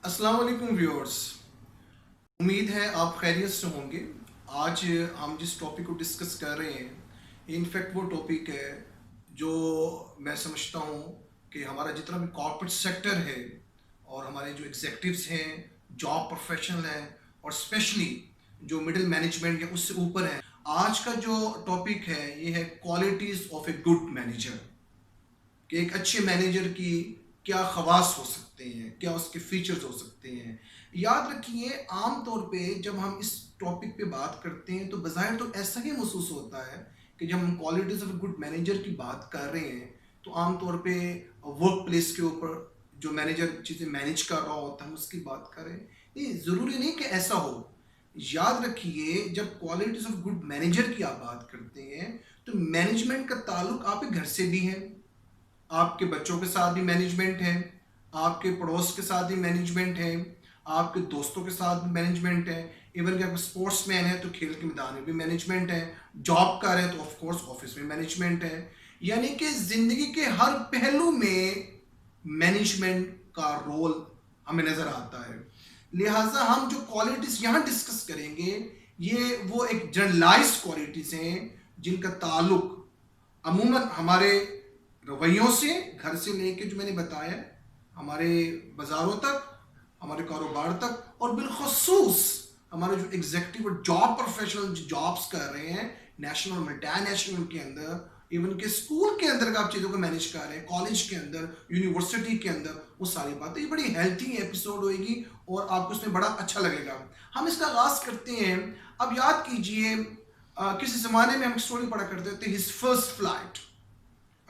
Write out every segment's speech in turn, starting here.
अस्सलाम वालेकुम व्यूअर्स। उम्मीद है आप खैरियत से होंगे। आज हम जिस टॉपिक को डिस्कस कर रहे हैं इनफैक्ट वो टॉपिक है जो मैं समझता हूँ कि हमारा जितना भी कॉर्पोरेट सेक्टर है और हमारे जो एग्जेक्टिव्स हैं, जॉब प्रोफेशनल हैं और स्पेशली जो मिडिल मैनेजमेंट है उससे ऊपर है। आज का जो टॉपिक है ये है qualities of a good manager, कि एक अच्छे मैनेजर की क्या खवास हो सकते हैं, क्या उसके फीचर्स हो सकते हैं। याद रखिए, आम तौर पे जब हम इस टॉपिक पे बात करते हैं तो बज़ाहिर तो ऐसा ही महसूस होता है कि जब हम क्वालिटीज़ ऑफ गुड मैनेजर की बात कर रहे हैं तो आम तौर पे वर्क प्लेस के ऊपर जो मैनेजर चीज़ें मैनेज कर रहा होता है हम उसकी बात करें। ये ज़रूरी नहीं कि ऐसा हो। याद रखिए, जब क्वालिटीज़ ऑफ गुड मैनेजर की आप बात करते हैं तो मैनेजमेंट का ताल्लुक आपके घर से भी है, आपके बच्चों के साथ भी मैनेजमेंट है, आपके पड़ोस के साथ भी मैनेजमेंट है, आपके दोस्तों के साथ भी मैनेजमेंट है। इवन कि आप स्पोर्ट्समैन है तो खेल के मैदान में भी मैनेजमेंट है, जॉब कर रहे हैं तो ऑफ कोर्स ऑफिस में मैनेजमेंट है। यानी कि ज़िंदगी के हर पहलू में मैनेजमेंट का रोल हमें नज़र आता है। लिहाजा हम जो क्वालिटीज़ यहाँ डिस्कस करेंगे ये वो एक जनरलाइज क्वालिटीज़ हैं जिनका ताल्लुक अमूमन हमारे रवैयों से, घर से लेके जो मैंने बताया हमारे बाज़ारों तक, हमारे कारोबार तक और बिलखसूस हमारे जो एग्जीक्यूटिव और जॉब प्रोफेशनल जो जॉब्स कर रहे हैं नेशनल और मल्टीनेशनल के अंदर, इवन के स्कूल के अंदर का आप चीज़ों को मैनेज कर रहे हैं, कॉलेज के अंदर, यूनिवर्सिटी के अंदर, वो सारी बातें। ये बड़ी हेल्थी एपिसोड होएगी और आपको उसमें बड़ा अच्छा लगेगा। हम इसका आगाज़ करते हैं। अब याद कीजिए, किसी ज़माने में हम स्टोरी पढ़ा करते थे, हिज फर्स्ट फ्लाइट।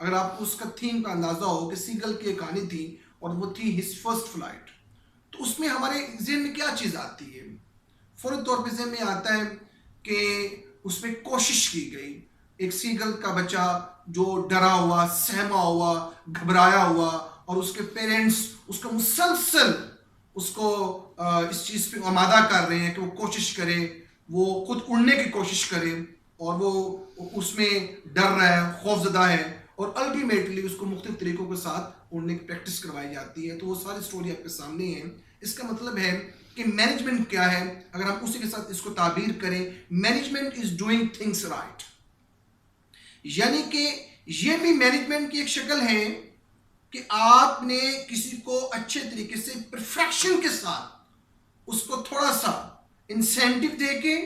अगर आपको उसका थीम का अंदाजा हो कि सीगल की एक कहानी थी और वो थी हिज फर्स्ट फ्लाइट, तो उसमें हमारे जहन में क्या चीज़ आती है? फौरी तौर पे जहन में आता है कि उसमें कोशिश की गई, एक सीगल का बच्चा जो डरा हुआ, सहमा हुआ, घबराया हुआ और उसके पेरेंट्स उसको मुसलसल उसको इस चीज़ पे आमादा कर रहे हैं कि वो कोशिश करे, वो खुद उड़ने की कोशिश करे और वो उसमें डर रहा है, खौफजदा है और अल्टीमेटली उसको मुख्तलिफ तरीकों के साथ उड़ने की प्रैक्टिस करवाई जाती है। तो वो सारी स्टोरी आपके सामने है। इसका मतलब है कि मैनेजमेंट क्या है, अगर हम उसी के साथ इसको ताबीर करें, management is doing things right. यानी कि ये भी मैनेजमेंट की एक शक्ल है कि आपने किसी को अच्छे तरीके से परफेक्शन के साथ उसको थोड़ा सा इंसेंटिव देके,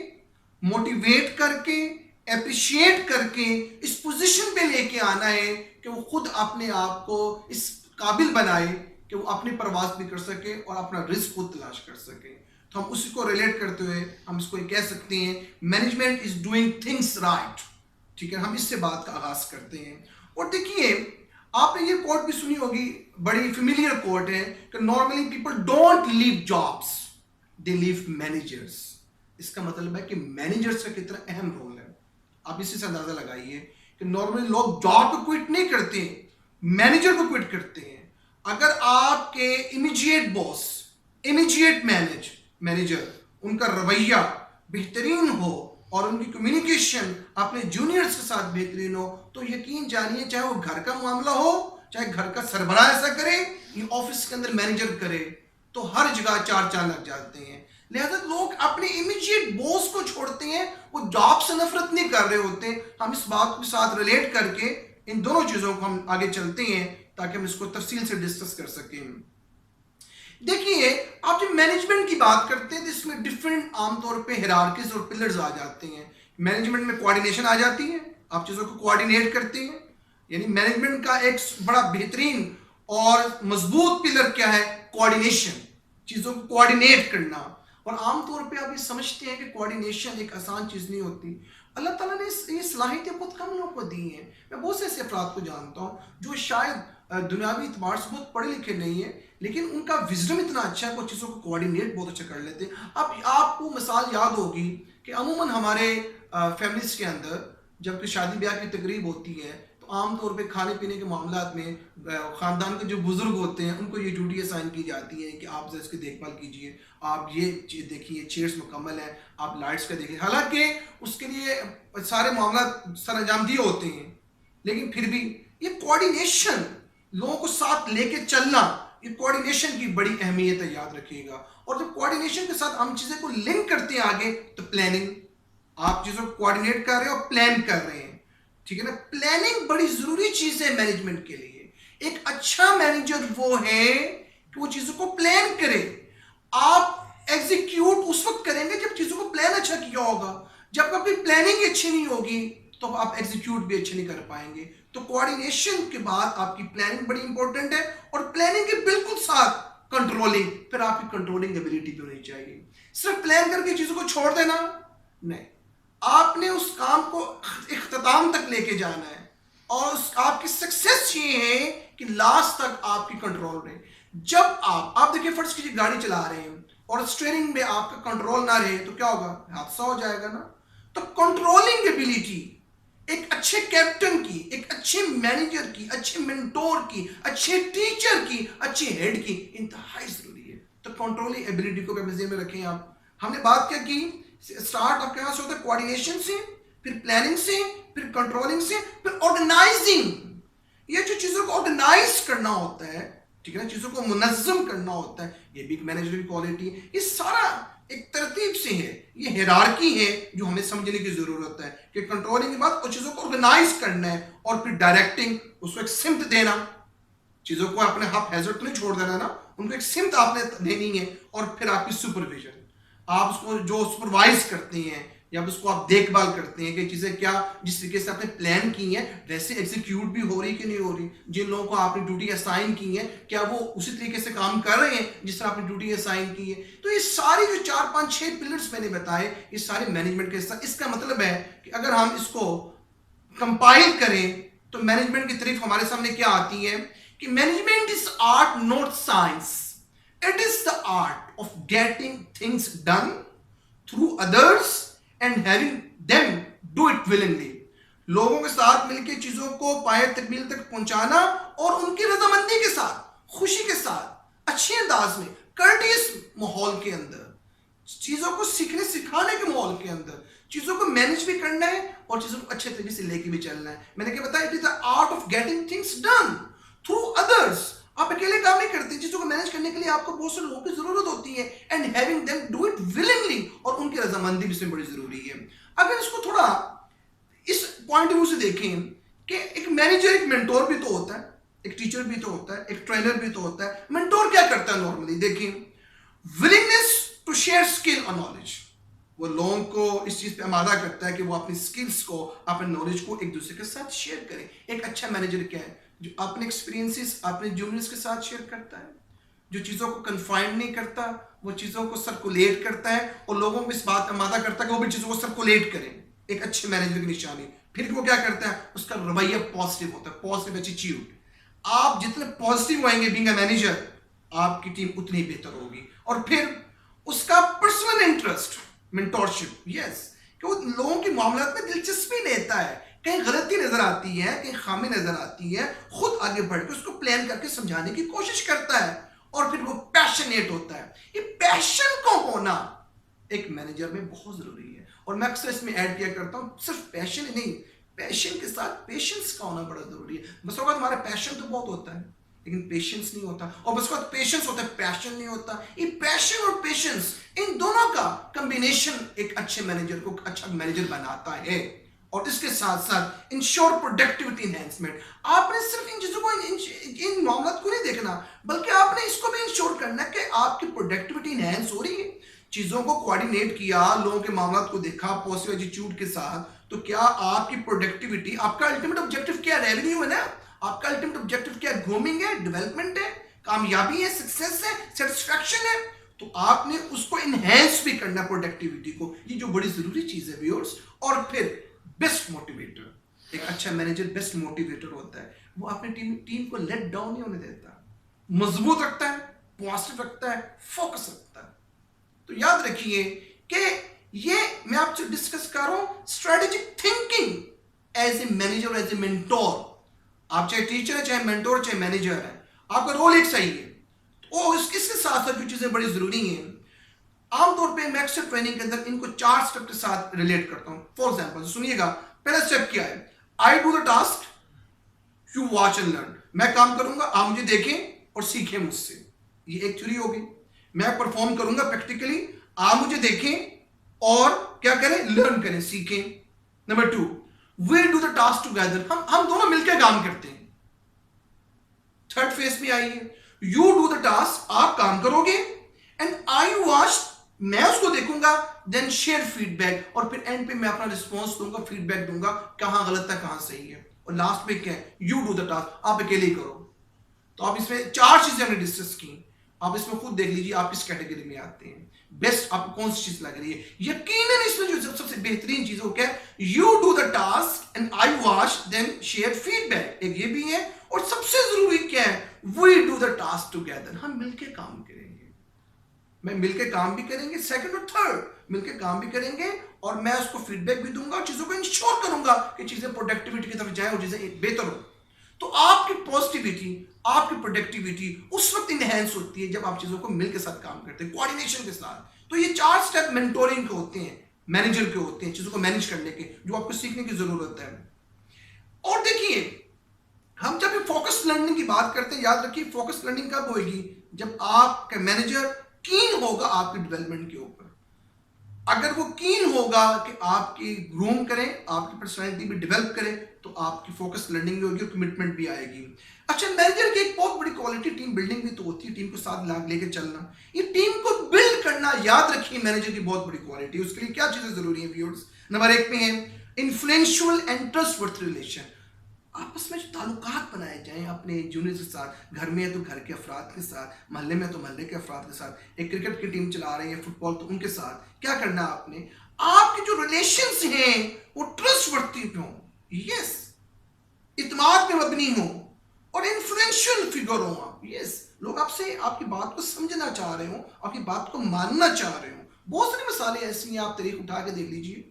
मोटिवेट करके, अप्रिशिएट करके इस पोजीशन पे लेके आना है कि वो खुद अपने आप को इस काबिल बनाए कि वो अपनी परवाज भी कर सके और अपना रिस्क खुद तलाश कर सके। तो हम उसी को रिलेट करते हुए हम इसको कह सकते हैं management is doing things right. ठीक है, हम इससे बात का आगाज करते हैं। और देखिए, आपने ये कोट भी सुनी होगी, बड़ी फेमिलियर कोट है कि normally people don't leave jobs, they leave managers. इसका मतलब है कि मैनेजर्स का कितना अहम रोल है। आप इसी से अंदाजा लगाइए कि नॉर्मली लोग जॉब को क्विट नहीं करते, मैनेजर को क्विट करते हैं। अगर आपके इमीडिएट बॉस, इमीडिएट मैनेजर उनका रवैया बेहतरीन हो और उनकी कम्युनिकेशन अपने जूनियर्स के साथ बेहतरीन हो तो यकीन जानिए, चाहे वो घर का मामला हो, चाहे घर का सरबराह ऐसा करे या ऑफिस के अंदर मैनेजर करे, तो हर जगह चार चांद लग जाते हैं। लिहाजा लोग अपने इमीडिएट बॉस को छोड़ते हैं, वो जॉब से नफरत नहीं कर रहे होते। हम इस बात के साथ रिलेट करके इन दोनों चीज़ों को हम आगे चलते हैं ताकि हम इसको तफसील से डिस्कस कर सकें। देखिए, आप जब मैनेजमेंट की बात करते हैं तो इसमें डिफरेंट आमतौर पे हिरार्कीज और पिलर्स आ जाते हैं। मैनेजमेंट में कोऑर्डिनेशन आ जाती है, आप चीज़ों को कोऑर्डिनेट करते हैं। यानी मैनेजमेंट का एक बड़ा बेहतरीन और मजबूत पिलर क्या है? कोऑर्डिनेशन, चीज़ों को कोऑर्डिनेट करना। और आमतौर पे आप ये समझते हैं कि कोऑर्डिनेशन एक आसान चीज़ नहीं होती। अल्लाह ताला ने ये सलाहियतें बहुत कम लोगों को दी हैं। मैं बहुत से ऐसे अफराद को जानता हूँ जो शायद दुनियावी एतबार से बहुत पढ़े लिखे नहीं है, लेकिन उनका विजडम इतना अच्छा है, वो चीज़ों को कोऑर्डिनेट बहुत अच्छा कर लेते हैं। अब आपको मिसाल याद होगी कि अमूमन हमारे फैमिलीज के अंदर जब कोई शादी ब्याह की तकरीब होती है तो आमतौर पे खाने पीने के मामलात में ख़ानदान के जो बुज़ुर्ग होते हैं उनको ये ड्यूटी असाइन की जाती है कि आप इसकी देखभाल कीजिए, आप ये देखिए चेयर्स मुकम्मल हैं, आप लाइट्स का देखिए। हालांकि उसके लिए सारे मामला सर अंजाम दिए होते हैं, लेकिन फिर भी ये कोऑर्डिनेशन, लोगों को साथ लेके चलना, ये कोऑर्डिनेशन की बड़ी अहमियत है, याद रखिएगा। और जब कोऑर्डिनेशन के साथ हम चीजें को लिंक करते हैं आगे, तो प्लानिंग, आप चीजों को कोऑर्डिनेट कर रहे हो और प्लान कर रहे हैं, ठीक है ना। प्लानिंग बड़ी जरूरी चीज है मैनेजमेंट के लिए। एक अच्छा मैनेजर वो है कि वो चीजों को प्लान करे। आप एग्जीक्यूट उस वक्त करेंगे जब चीजों को प्लान अच्छा किया होगा। जब आपकी प्लानिंग अच्छी नहीं होगी तो आप एग्जीक्यूट भी अच्छे नहीं कर पाएंगे। तो कोऑर्डिनेशन के बाद आपकी प्लानिंग बड़ी इंपॉर्टेंट है, और प्लानिंग के बिल्कुल साथ कंट्रोलिंग, फिर आपकी कंट्रोलिंग एबिलिटी भी होनी चाहिए। सिर्फ प्लान करके चीजों को छोड़ देना नहीं, आपने उस काम को इख्तिताम तक लेके जाना है, और आपकी सक्सेस ये है कि लास्ट तक आपकी कंट्रोल रहे। जब आप देखिए, फर्स्ट कीजिए गाड़ी चला रहे हैं और स्टीयरिंग में आपका कंट्रोल ना रहे तो क्या होगा, हादसा हो जाएगा ना। तो कंट्रोलिंग एबिलिटी एक अच्छे कैप्टन की, एक अच्छे मैनेजर की, अच्छे मेंटोर की, अच्छे टीचर की, अच्छे हेड की इंतहाई जरूरी है। तो कंट्रोलिंग एबिलिटी को भी में रखें आप। हमने बात क्या की, स्टार्ट आपके यहां से होता है कोऑर्डिनेशन से, फिर प्लानिंग से, फिर कंट्रोलिंग से, फिर ऑर्गेनाइजिंग। ये जो चीजों को ऑर्गेनाइज करना होता है, ठीक है ना, चीजों को मुनज्जम करना होता है, ये भी एक मैनेजर की क्वालिटी है। ये सारा एक तरतीब से है, ये हिरार्की है जो हमें समझने की जरूरत है कि कंट्रोलिंग के बाद उन चीजों को ऑर्गेनाइज करना है, और फिर डायरेक्टिंग, उसको एक सिमत देना। चीजों को अपने हाफ हैजर्ड तो नहीं छोड़ देना ना, उनको एक सिमत आपने देनी है। और फिर आपकी सुपरविजन, आप उसको जो सुपरवाइज करते हैं या उसको आप देखभाल करते हैं कि चीजें क्या जिस तरीके से आपने प्लान की हैं वैसे एग्जीक्यूट भी हो रही कि नहीं हो रही। जिन लोगों को आपने ड्यूटी असाइन की है, क्या वो उसी तरीके से काम कर रहे हैं जिस तरह आपने ड्यूटी असाइन की है। तो ये सारी जो 4 5 6 पिलर्स मैंने बताए, ये सारे मैनेजमेंट के साथ, इसका मतलब है कि अगर हम इसको कंपाइल करें तो मैनेजमेंट की तारीफ हमारे सामने क्या आती है कि management is art not science, it is the art of getting things done through others and having them do it willingly. लोगों के साथ मिलकर चीजों को पाए तकमील तक पहुंचाना, और उनकी रजामंदी के साथ, खुशी के साथ, अच्छे अंदाज में, कर्टियस माहौल के अंदर, चीजों को सीखने सिखाने के माहौल के अंदर चीजों को मैनेज भी करना है और चीजों को अच्छे तरीके से लेके भी चलना है। मैंने क्या बताया, it is the art of getting things done through others. आप अकेले काम नहीं करते, चीजों को मैनेज करने के लिए आपको बहुत से लोगों की जरूरत होती है, and having them do it willingly, और उनकी रजामंदी भी इसमें बड़ी जरूरी है। अगर इसको थोड़ा इस पॉइंट ऑफ व्यू से देखें कि एक मैनेजर एक मेंटोर भी तो होता है, एक टीचर भी तो होता है, एक ट्रेनर भी तो होता है। मेंटोर क्या करता है नॉर्मली, देखिए, विलिंगनेस टू शेयर स्किल और नॉलेज। वो लोगों को इस चीज पे आमादा करता है कि वो अपनी स्किल्स को, अपने नॉलेज को एक दूसरे के साथ शेयर करें। एक अच्छा मैनेजर क्या है, जो अपने एक्सपीरियंसेस अपने जूनियर्स के साथ शेयर करता है, जो चीज़ों को कन्फाइंड नहीं करता, वो चीज़ों को सर्कुलेट करता है, और लोगों को इस बात का आमादा करता है कि वो भी चीज़ों को सर्कुलेट करें। एक अच्छे मैनेजर की निशानी। फिर वो क्या करता है, उसका रवैया पॉजिटिव होता है, पॉजिटिव एटीट्यूड। आप जितने पॉजिटिव होंगे बीइंग अ मैनेजर, आपकी टीम उतनी बेहतर होगी। और फिर उसका पर्सनल इंटरेस्ट, मेंटोरशिप, यस, कि वो लोगों के मामलात में दिलचस्पी लेता है। कहीं गलती नजर आती है, कहीं खामी नजर आती है, खुद आगे बढ़ के उसको प्लान करके समझाने की कोशिश करता है, और फिर वो पैशनेट होता है। ये पैशन को होना एक मैनेजर में बहुत जरूरी है। और मैं अक्सर इसमें ऐड किया करता हूं, सिर्फ पैशन ही नहीं, पैशन के साथ पेशेंस का होना बड़ा जरूरी है। बस होगा तुम्हारा पैशन तो बहुत होता है, लेकिन पेशेंस नहीं होता, और बस बाद पेशेंस होता है, पैशन नहीं होता। ये पैशन और पेशेंस, इन दोनों का कॉम्बिनेशन एक अच्छे मैनेजर को अच्छा मैनेजर बनाता है। और इसके साथ साथ इंश्योर प्रोडक्टिविटी एनहेंसमेंट। आपने सिर्फ इन चीजों को, इन मामलों को नहीं देखना, बल्कि आपने इसको भी इंश्योर करना कि आपकी प्रोडक्टिविटी एनहेंस हो रही है। चीजों को कोऑर्डिनेट किया, लोगों के मामलों को देखा पॉजिटिव एटीट्यूड के साथ, तो क्या आपकी प्रोडक्टिविटी, आपका अल्टीमेट ऑब्जेक्टिव क्या, रेवेन्यू है ना, आपका अल्टीमेट ऑब्जेक्टिव क्या, ग्रूमिंग है, डेवलपमेंट है, कामयाबी है, सक्सेस है, सेटिस्फैक्शन है, तो आपने उसको इनहेंस भी करना प्रोडक्टिविटी को। ये जो बड़ी जरूरी चीज है व्यूअर्स। और फिर बेस्ट मोटिवेटर, एक अच्छा मैनेजर बेस्ट मोटिवेटर होता है। वो अपनी टीम को लेट डाउन नहीं होने देता, मजबूत रखता है, पॉजिटिव रखता है, फोकस रखता है। तो याद रखिए कि ये मैं आपसे डिस्कस कर रहा हूं strategic thinking as a manager, as a mentor. आप चाहे टीचर है, चाहे मेंटोर, चाहे मैनेजर है, आपका रोल एक सही है। तो इसके साथ साथ जो चीजें बड़ी जरूरी हैं, आमतौर पे मैं अक्सर ट्रेनिंग के अंदर इनको 4 स्टेप के साथ रिलेट करता हूं। फॉर एग्जांपल सुनिएगा, पहला स्टेप क्या है, I do the task, you watch and learn. मैं काम करूंगा, आप मुझे देखें, और सीखें मुझसे। ये एक थ्योरी होगी। मैं परफॉर्म करूंगा प्रैक्टिकली, आप मुझे देखें और क्या करें, लर्न करें, सीखें। Number 2, we do the task together, हम दोनों मिलकर काम करते हैं। थर्ड फेज में आइए, यू डू द टास्क, आप काम करोगे, एंड आई वॉच, मैं उसको देखूंगा, देन शेयर फीडबैक, और फिर एंड पे मैं अपना रिस्पॉन्स दूंगा, फीडबैक दूंगा, कहां गलत है कहां सही है। और लास्ट में क्या है, यू डू द टास्क, आप अकेले ही करो। तो आप इसमें 4 चीजें हमने डिस्कस की, आप इसमें खुद देख लीजिए आप किस कैटेगरी में आते हैं, बेस्ट आपको कौन सी चीज लग रही है। यकीनन इसमें जो सबसे बेहतरीन चीज है क्या है, you do the task and I watch then share feedback, एक ये भी है। और सबसे जरूरी क्या है, we do the task together, हम मिलकर काम करेंगे। मैं मिलकर काम भी करेंगे, सेकंड और थर्ड मिलकर काम भी करेंगे, और मैं उसको फीडबैक भी दूंगा, चीजों को इंश्योर करूंगा कि चीजें प्रोडक्टिविटी की तरफ जाए और चीजें बेहतर हो। तो आपकी पॉजिटिविटी, आपकी प्रोडक्टिविटी उस वक्त इनहेंस होती है जब आप चीजों को मिलकर साथ काम करते हैं, कोऑर्डिनेशन के साथ। तो ये 4 स्टेप मेंटोरिंग के होते हैं, मैनेजर के होते हैं, चीजों को मैनेज करने के, जो आपको सीखने की जरूरत है। और देखिए, हम जब फोकस लर्निंग की बात करते हैं, याद रखिए फोकस लर्निंग कब होगी, जब आपका मैनेजर कीन होगा आपकी डेवलपमेंट के ऊपर। अगर वो कीन होगा कि आपकी ग्रूम करें, आपकी पर्सनालिटी भी डेवलप करें, तो आपकी फोकस लर्निंग भी होगी और कमिटमेंट भी आएगी। अच्छा, मैनेजर की एक बहुत बड़ी क्वालिटी टीम बिल्डिंग भी तो होती है, टीम को साथ लेके चलना, ये टीम को बिल्ड करना, याद रखिए मैनेजर की बहुत बड़ी क्वालिटी। उसके लिए क्या चीजें जरूरी है व्यूअर्स, नंबर 1 में है इन्फ्लुएंशियल एंड ट्रस्टवर्थी रिलेशन, आपस में जो ताल्लुकात बनाए जाएं अपने जूनियर के साथ, घर में है तो घर के अफराद के साथ, मोहल्ले में तो मोहल्ले के अफराद के साथ, एक क्रिकेट की टीम चला रहे हैं फुटबॉल, तो उनके साथ क्या करना आपने, आपके जो रिलेशंस हैं वो ट्रस्टवर्थी हो, यस, इत्मीनान पे मबनी हो, और इन्फ्लुएंशियल फिगर हो आप, यस, लोग आपसे आपकी बात को समझना चाह रहे हो, आपकी बात को मानना चाह रहे हो। बहुत सारी मिसालें ऐसी हैं, आप तारीख उठा के देख लीजिए,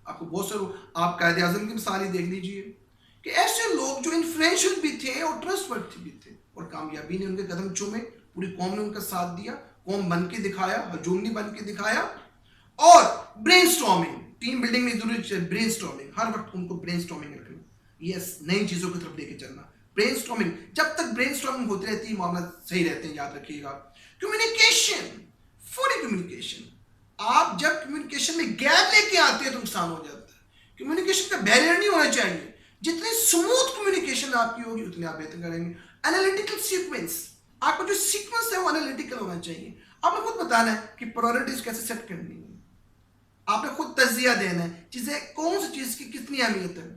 आपको बहुत सारे, आप कायदे आजम की मिसाल ही देख लीजिए कि ऐसे लोग जो इन्फ्लुएंशियल भी थे और ट्रस्टवर्थी भी थे, और कामयाबी ने उनके कदम चूमे, पूरी कौम ने उनका साथ दिया, कौम बन के दिखाया, हजूम नहीं बन के दिखाया। और ब्रेनस्टॉर्मिंग, टीम बिल्डिंग में जरूरी है ब्रेनस्टॉर्मिंग, हर वक्त उनको ब्रेनस्टॉर्मिंग रखना, यस, नई चीजों की तरफ लेके चलना, ब्रेनस्टॉर्मिंग, जब तक ब्रेनस्टॉर्मिंग होती रहती है मामला सही रहते हैं, याद रखिएगा। कम्युनिकेशन, फुली कम्युनिकेशन, आप जब कम्युनिकेशन में गैप लेके आते हैं तो नुकसान हो जाता है। कम्युनिकेशन का बैरियर नहीं होना चाहिए, जितनी स्मूथ कम्युनिकेशन आपकी होगी उतनी आप बेहतर करेंगे। एनालिटिकल सीक्वेंस, आपका जो सीक्वेंस है वो एनालिटिकल होना चाहिए। आपने खुद बताना है कि प्रायोरिटीज कैसे सेट करनी है, आपने खुद तजिया देना है, चीजें कौन सी चीज की कितनी अहमियत है,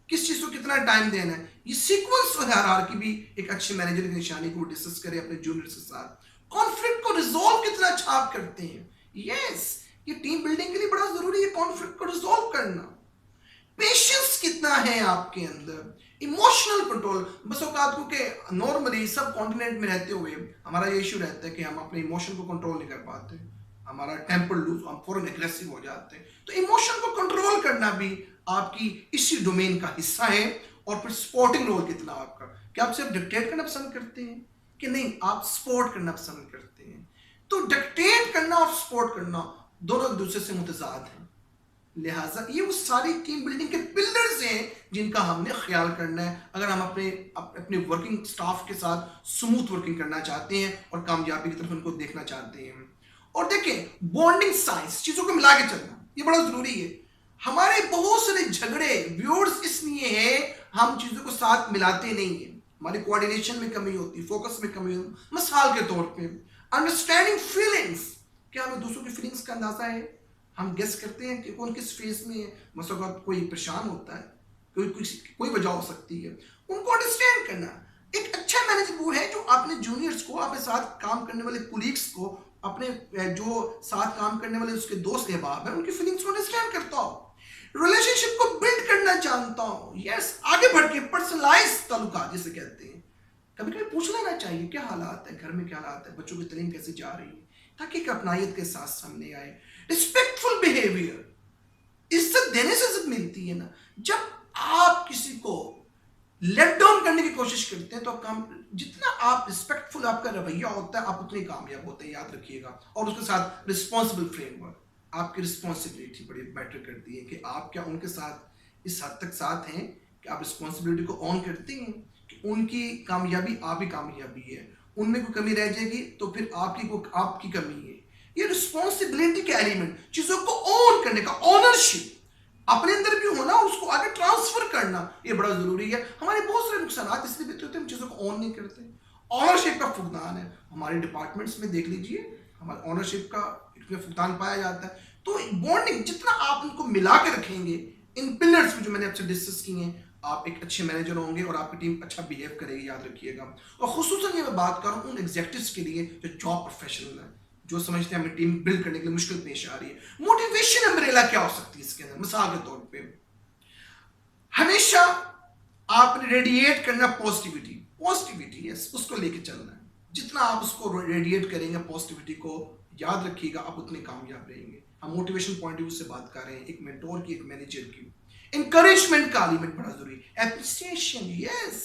किस चीज को कितना टाइम देना है, ये सीक्वेंस और हायरार्की भी एक अच्छे मैनेजर की निशानी को डिस्कस करें अपने जूनियर्स के साथ। कॉन्फ्लिक्ट को रिजॉल्व कितना अच्छा आप करते हैं, यस, ये टीम बिल्डिंग के लिए बड़ा जरूरी है कॉन्फ्लिक्ट को रिजॉल्व करना। पेशेंस कितना है आपके अंदर, इमोशनल कंट्रोल, बस औकात को के नॉर्मली सब कॉन्टिनेंट में रहते हुए हमारा ये इशू रहता है कि हम अपने इमोशन को कंट्रोल नहीं कर पाते, हमारा टेम्पर लूज, हम फौरन एग्रेसिव हो जाते हैं। तो इमोशन को कंट्रोल करना भी आपकी इसी डोमेन का हिस्सा है। और फिर सपोर्टिंग रोल कितना आपका, क्या आप सिर्फ डिक्टेट करना पसंद करते हैं कि नहीं आप सपोर्ट करना पसंद करते हैं। तो डिक्टेट करना और सपोर्ट करना दोनों एक दूसरे से मुतजाद हैं, लिहाजा ये वो सारी टीम बिल्डिंग के पिलर्स हैं जिनका हमने ख्याल करना है अगर हम अपने वर्किंग स्टाफ के साथ स्मूथ वर्किंग करना चाहते हैं और कामयाबी की तरफ उनको देखना चाहते हैं। और देखें, बॉन्डिंग साइंस, चीजों को मिला के चलना, ये बड़ा जरूरी है। हमारे बहुत सारे झगड़े व्यूअर्स इसलिए हैं, हम चीजों को साथ मिलाते नहीं है, हमारी कोऑर्डिनेशन में कमी होती, फोकस में कमी होती। मिसाल के तौर पे अंडरस्टैंडिंग फीलिंग्स, क्या हमें दूसरों की फीलिंग्स का अंदाजा है, हम गेस करते हैं कि कौन किस फेज में है, मसला कोई परेशान होता है, कोई वजह हो सकती है, उनको अंडरस्टैंड करना। एक अच्छा मैनेजर वो है जो अपने जूनियर्स को, अपने साथ काम करने वाले कुलीग्स को, अपने जो साथ काम करने वाले उसके दोस्त अहबाब है उनकी फीलिंग्स को अंडरस्टैंड करता हो, रिलेशनशिप को बिल्ड करना जानता हूं, यस, आगे बढ़ के पर्सनलाइज ताल्लुकात जिसे कहते हैं। कभी कभी पूछ लेना चाहिए क्या हालात है, घर में क्या हालात है, बच्चों की तालीम कैसे जा रही है, ताकि एक अपनायत के साथ सामने आए। रिस्पेक्टफुल बिहेवियर, इज्जत देने से इज्जत मिलती है ना। जब आप किसी को लेट डाउन करने की कोशिश करते हैं तो काम, जितना आप रिस्पेक्टफुल आपका रवैया होता है आप उतने कामयाब होते हैं, याद रखिएगा। और उसके साथ रिस्पॉन्सिबल फ्रेमवर्क, आपकी रिस्पॉन्सिबिलिटी बड़ी मैटर करती है कि आप क्या उनके साथ इस हद तक साथ हैं कि आप रिस्पॉन्सिबिलिटी को ऑन करते हैं। कि उनकी कामयाबी आपकी कामयाबी है, उनमें कोई कमी रह जाएगी तो फिर आपकी कमी है। ये रिस्पॉन्सिबिलिटी का एलिमेंट, चीजों को ओन करने का, ओनरशिप अपने अंदर भी होना और उसको आगे ट्रांसफर करना, ये बड़ा जरूरी है। हमारे बहुत सारे नुकसान इसलिए भी होते हैं, हम चीजों को ओन नहीं करते। ऑनरशिप का फुकदान है, हमारे डिपार्टमेंट्स में देख लीजिए, हमारे ऑनरशिप का इसमें फुकदान पाया जाता है। तो बॉन्डिंग जितना आप उनको मिला के रखेंगे इन पिलर्स में जो मैंने आपसे डिस्कस किए हैं, आप एक अच्छे मैनेजर होंगे और आपकी टीम अच्छा बिहेव करेगी, याद रखिएगा। और खुसूसन ये मैं बात कर रहा हूँ उन एग्जेक्टिव्स के लिए जो जॉब प्रोफेशनल है, जो समझते हैं हमें टीम बिल्ड करने के लिए मुश्किल पेश आ रही है। मोटिवेशन अम्ब्रेला क्या हो सकती है इसके अंदर? मिसाल के तौर पे हमेशा आपने रेडिएट करना पॉजिटिविटी, पॉजिटिविटी यस, उसको लेके चलना है। जितना आप उसको रेडिएट करेंगे पॉजिटिविटी को, याद रखिएगा आप उतने कामयाब रहेंगे। हम मोटिवेशन पॉइंट ऑफ व्यू से बात कर रहे हैं, एक मेंटोर की, एक मैनेजर की। इंकरेजमेंट का एलिमेंट बड़ा जरूरी है, एप्रिसिएशन यस,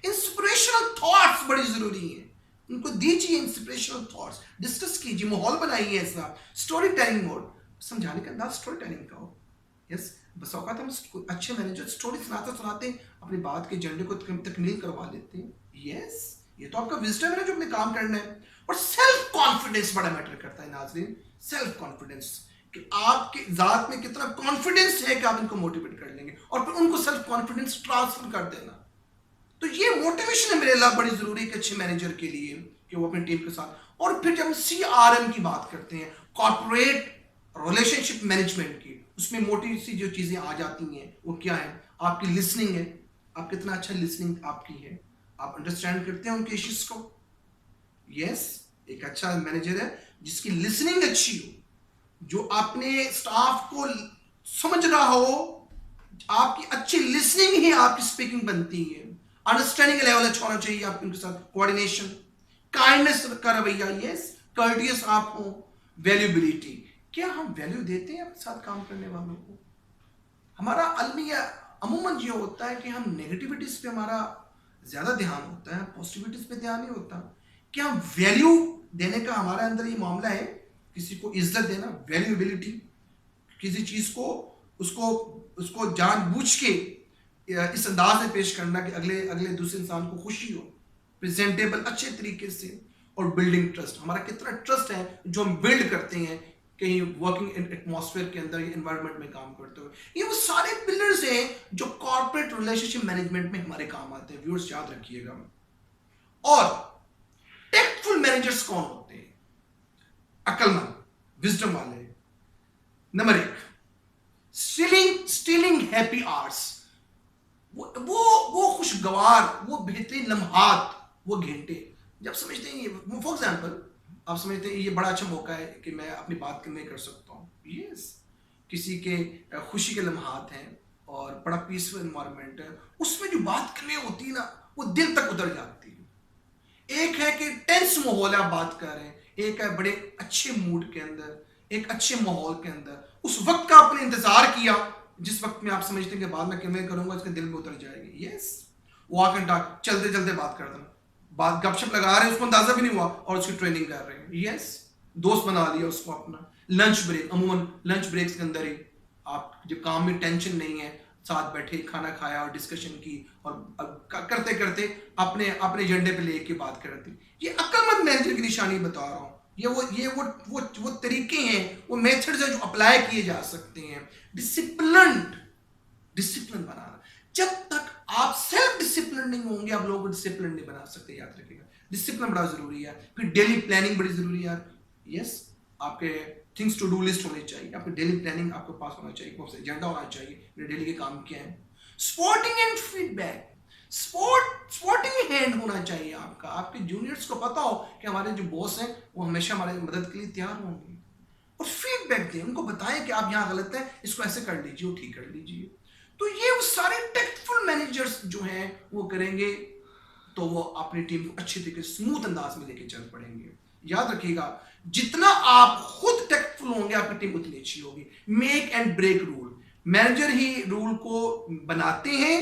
इंस्पिरेशनल थॉट्स बड़ी जरूरी है, उनको दीजिए इंस्पिरेशनल थॉट्स, डिस्कस कीजिए, माहौल बनाइए ऐसा। स्टोरी टेलिंग मोड, समझाने का अंदाज स्टोरी टेलिंग का हो यस। बस औकात हम अच्छे मैनेजर स्टोरी सुनाते सुनाते अपनी बात के एजेंडे को तकमील करवा लेते हैं यस। ये तो आपका विजडम है जो अपने काम करना है। और सेल्फ कॉन्फिडेंस बड़ा मैटर करता है नाज़रीन, सेल्फ कॉन्फिडेंस कि आपके जात में कितना कॉन्फिडेंस है कि आप इनको मोटिवेट कर लेंगे और फिर उनको सेल्फ कॉन्फिडेंस ट्रांसफर कर देना। तो ये मोटिवेशन अम्ब्रेला बड़ी जरूरी है अच्छे मैनेजर के लिए कि वो अपनी टीम के साथ। और फिर जब हम CRM की बात करते हैं, कॉर्पोरेट रिलेशनशिप मैनेजमेंट की, उसमें मोटी सी जो चीजें आ जाती हैं वो क्या है? आपकी लिसनिंग है, आप कितना अच्छा लिसनिंग आपकी है, आप अंडरस्टैंड करते हैं उनके इश्यूज को यस। एक अच्छा मैनेजर है जिसकी लिसनिंग अच्छी हो, जो अपने स्टाफ को समझ रहा हो, आपकी अच्छी लिसनिंग ही आपकी स्पीकिंग बनती है। अंडरस्टैंडिंग लेवल अच्छा होना चाहिए आपके उनके साथ, कोऑर्डिनेशन, काइंडनेस का रवैया यस, कर्टियस आप हो, वैल्यूबिलिटी, क्या हम वैल्यू देते हैं अपने साथ काम करने वालों को? हमारा अलमिया अमूमन ये होता है कि हम नेगेटिविटीज पे हमारा ज्यादा ध्यान होता है, पॉजिटिविटीज पे ध्यान नहीं होता। क्या हम वैल्यू देने का हमारे अंदर ये मामला है? किसी को इज्जत देना, वैल्यूबिलिटी, किसी चीज को उसको उसको जानबूझ के इस अंदाज में पेश करना कि अगले दूसरे इंसान को खुशी हो, प्रेजेंटेबल अच्छे तरीके से। और बिल्डिंग ट्रस्ट, हमारा कितना ट्रस्ट है जो हम बिल्ड करते हैं कहीं वर्किंग एटमॉस्फेयर के अंदर, एनवायरनमेंट में काम करते हुए। ये वो सारे पिलर्स हैं जो कॉर्पोरेट रिलेशनशिप मैनेजमेंट में हमारे काम आते हैं, व्यूअर्स याद रखिएगा। और टेक्टफुल मैनेजर्स कौन होते हैं? अक्लमंद, विजडम वाले। नंबर 1, स्टीलिंग हैप्पी आवर्स, वो खुशगवार, वो बेहतरीन लम्हात, वो घंटे जब समझते हैं। फॉर एग्जाम्पल आप समझते हैं ये बड़ा अच्छा मौका है कि मैं अपनी बात कन्वे कर सकता हूँ यस, किसी के खुशी के लम्हात हैं और बड़ा पीसफुल एनवायरनमेंट है, उसमें जो बात करनी होती है ना वो दिल तक उतर जाती है। एक है कि टेंस माहौल आप बात कर रहे हैं, एक है बड़े अच्छे मूड के अंदर, एक अच्छे माहौल के अंदर, उस वक्त का आपने इंतजार किया जिस वक्त में आप समझते हैं कि बाद में कन्वे करूंगा इसके दिल में उतर जाएगी यस। वॉक एंड टॉक, चलते चलते बात कर देना, बात गपशप लगा रहे हैं, उसको अंदाजा भी नहीं हुआ और उसकी ट्रेनिंग कर रहे हैं यस। दोस्त बना लिया उसको अपना। लंच ब्रेक, अमूमन लंच ब्रेक्स के अंदर ही आप जब काम में टेंशन नहीं है, साथ बैठे खाना खाया और डिस्कशन की और करते करते अपने एजेंडे पे लेके बात कर रहे थे। ये अक्लमंद मैनेजर की निशानी बता रहा हूँ। ये वो तरीके हैं, वो मेथड्स हैं जो अप्लाई किए जा सकते हैं। डिसिप्लिन बनाना, जब तक आप सेल्फ डिसिप्लिन नहीं होंगे आप लोगों को डिसिप्लिन नहीं बना सकते, याद रखिएगा। डिसिप्लिन बड़ा जरूरी है। फिर डेली प्लानिंग बड़ी जरूरी है यार यस। आपके थिंग्स टू डू लिस्ट होनी चाहिए, आपकी डेली प्लानिंग आपके पास होना चाहिए, आपका एजेंडा होना चाहिए, मेरे डेली के काम क्या है। Spotting and feedback, spotting hand होना चाहिए आपका। आपके जूनियर्स को पता हो कि हमारे जो बॉस हैं वो हमेशा हमारे मदद के लिए तैयार होंगे। और फीडबैक दें, उनको बताएं कि आप यहाँ गलत हैं, इसको ऐसे कर लीजिए, वो ठीक कर लीजिए। तो ये वो सारे टेक्टफुल मैनेजर्स जो हैं वो करेंगे तो वो अपनी टीम को अच्छे तरीके से स्मूथ अंदाज में लेके चल पड़ेंगे। याद रखिएगा, जितना आप खुद टेक्टफुल होंगे आपकी टीम उतनी अच्छी होगी। Make and break rule, manager ही रूल को बनाते हैं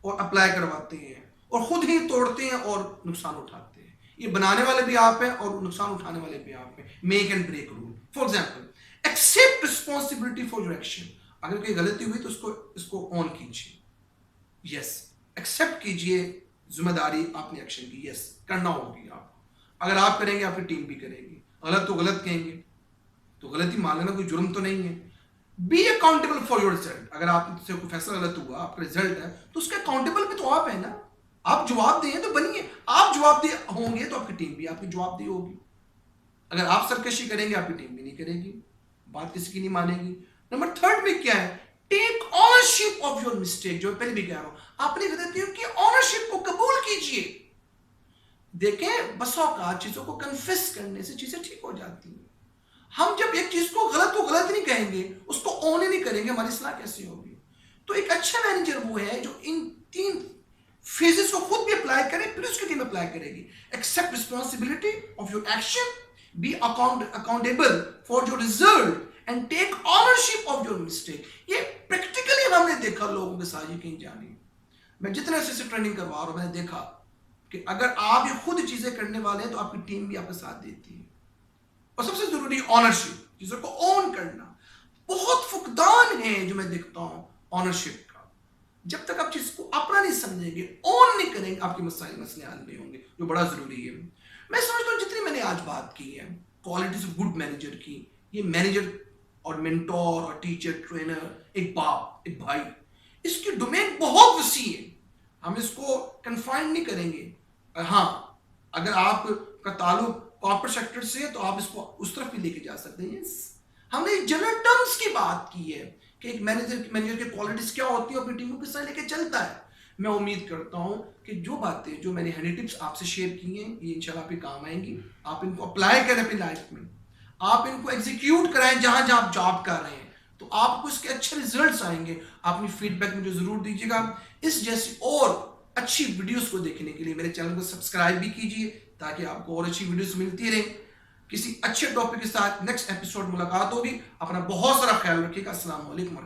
और अप्लाई करवाते हैं और खुद ही तोड़ते हैं और नुकसान उठाते हैं। ये बनाने वाले भी आप हैं और नुकसान उठाने वाले भी आप हैं। Make and break rule, for example accept responsibility for your action. अगर कोई गलती हुई तो इसको ऑन कीजिए यस, एक्सेप्ट कीजिए जिम्मेदारी आपने एक्शन की, यस करना होगी आपको। अगर आप करेंगे आपकी टीम भी करेगी। गलत तो गलत कहेंगे तो गलती मान लेना, कोई जुर्म तो नहीं है। B accountable for your result. अगर आपसे कोई फैसला गलत हुआ, आपका रिजल्ट है, तो उसके अकाउंटेबल भी तो आप है ना। आप जवाबदेह तो बनिए। आप जवाबदेह होंगे तो आपकी टीम भी आपकी जवाबदेह होगी। अगर आप सरकशी करेंगे आपकी टीम भी नहीं करेगी, बात किसी की नहीं मानेगी। नंबर थर्ड में क्या है, take ownership of your mistake. जो पहले भी कह रहा हूं, अपनी गलतियों की ऑनरशिप को कबूल कीजिए। देखें, बस औकात चीजों को कन्फेस करने से चीजें ठीक हो जाती हैं। हम जब एक चीज को गलत नहीं कहेंगे, उसको ओन ही नहीं करेंगे, हमारी सलाह कैसे होगी। तो एक अच्छा मैनेजर वो है जो इन 3 फेजेस को खुद भी अप्लाई करे, फिर उसकी टीम अप्लाई करेगी। Accept responsibility of your action, be accountable for your result and take ownership of your mistake. ये प्रैक्टिकली हमने देखा लोगों के साथ, ये कहीं जानी। मैं जितने से ट्रेनिंग करवा रहा हूं, मैंने देखा कि अगर आप ये खुद चीजें करने वाले हैं तो आपकी टीम भी आपका साथ देती है। और सबसे जरूरी ऑनरशिप, चीजों को ओन करना। बहुत फुकदान है जो मैं देखता हूं ऑनरशिप का। जब तक आप चीज को अपना नहीं समझेंगे, ओन नहीं करेंगे, आपके मसले हल नहीं होंगे, जो बड़ा जरूरी है। मैं समझता हूं जितनी मैंने आज बात की है क्वालिटीज ऑफ गुड मैनेजर की, ये मैनेजर और मेंटोर और टीचर ट्रेनर, एक बाप एक भाई, इसकी डोमेन बहुत वसी है। हम इसको कन्फाइन नहीं करेंगे। हाँ, अगर आपका ताल्लुक कॉर्पोरेट सेक्टर से है तो आप इसको उस तरफ भी लेके जा सकते हैं। हमने जनरल टर्म्स की बात की है कि एक मैनेजर की क्वालिटीज क्या होती है, अपनी टीम को किस तरह लेके चलता है। मैं उम्मीद करता हूं कि जो बातें, जो मैंने 100 टिप्स आपसे शेयर की हैं, ये इंशाल्लाह आपके काम आएंगी। आप इनको अप्लाई करें अपनी लाइफ में, आप इनको एग्जीक्यूट कराएं जहां जहां आप जॉब कर रहे हैं, तो आपको इसके अच्छे रिजल्ट्स आएंगे। अपनी फीडबैक मुझे जरूर दीजिएगा। इस जैसी और अच्छी वीडियोस को देखने के लिए मेरे चैनल को सब्सक्राइब भी कीजिए, ताकि आपको और अच्छी वीडियोस मिलती रहे। किसी अच्छे टॉपिक के साथ नेक्स्ट एपिसोड मुलाकात होगी। अपना बहुत सारा ख्याल रखिएगा। अस्सलाम वालेकुम।